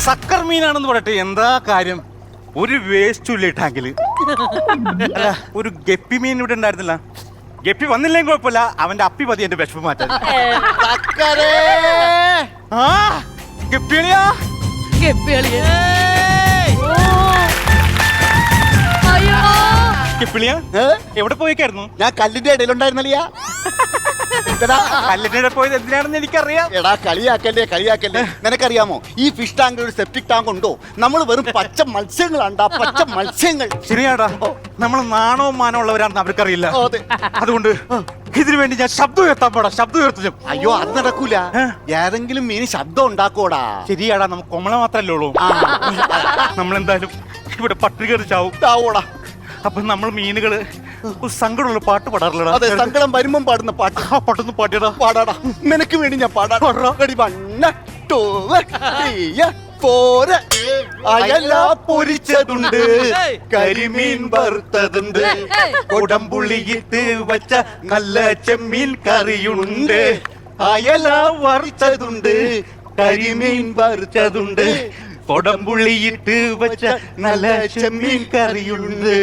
Sucker മീനാണെന്ന് പറയട്ടെ, എന്താ കാര്യം? ഒരു വേസ്റ്റും ഇല്ല ടാങ്കില്. അല്ല, ഒരു ഗപ്പി മീൻ ഇവിടെ ഉണ്ടായിരുന്നില്ല. ഗപ്പി വന്നില്ലെങ്കിൽ കുഴപ്പമില്ല, അവന്റെ അപ്പി മതി എന്റെ വിഷമം മാറ്റാൻ. ആ ഗപ്പിളിയാ, ഗപ്പിളിയാ എവിടെ പോയിക്കായിരുന്നു? ഞാൻ കല്ലിന്റെ ഇടയിലുണ്ടായിരുന്നില്ല. കല്ലിന്റെ പോയത് എന്തിനാണെന്ന് എനിക്കറിയാം. എടാ കളിയാക്കല്ലേ. നിനക്കറിയാമോ ഈ ഫിഷ് ടാങ്ക് ഒരു സെപ്റ്റിക് ടാങ്ക് ഉണ്ടോ? നമ്മൾ വെറും പച്ച മത്സ്യങ്ങളാണ്ടാ, പച്ച മത്സ്യങ്ങൾ. ശരിയാടാ, നമ്മൾ നാണവും മാനവും ഉള്ളവരാണെന്ന് അവർക്കറിയില്ല. അതുകൊണ്ട് ഇതിനു വേണ്ടി ഞാൻ ശബ്ദം ഉയർത്താൻ പോടാ, ശബ്ദം ഉയർത്തും. അയ്യോ, അത് നടക്കൂല. ഏതെങ്കിലും മീൻ ശബ്ദം ഉണ്ടാക്കോടാ. ശരിയാടാ, നമുക്ക് കൊമള മാത്രല്ലേ ഉള്ളൂ. നമ്മളെന്തായാലും ഇവിടെ പട്ടിക ചാവും. താവോടാ. അപ്പൊ നമ്മൾ മീനുകള് സങ്കടമുള്ള പാട്ട് പാടാറില്ലടാ. അതെ, സങ്കടം വരുമ്പം പാടുന്ന പാട്ട്. ആ പാട്ടൊന്ന് പാടിയടാ. പാടാടാ, നിനക്ക് വേണ്ടി ഞാൻ പാടാ. അയല പൊരിച്ചതുണ്ട്, കരിമീൻ വറുത്തതുണ്ട്, കൊടംപുളിയിട്ട് വച്ച നല്ല ചെമ്മീൻ കറിയുണ്ട്. അയല വറുത്തതുണ്ട്, കരിമീൻ വറുത്തതുണ്ട്, കൊടംപുളിയിട്ട് വച്ച നല്ല ചെമ്മീൻ കറിയുണ്ട്.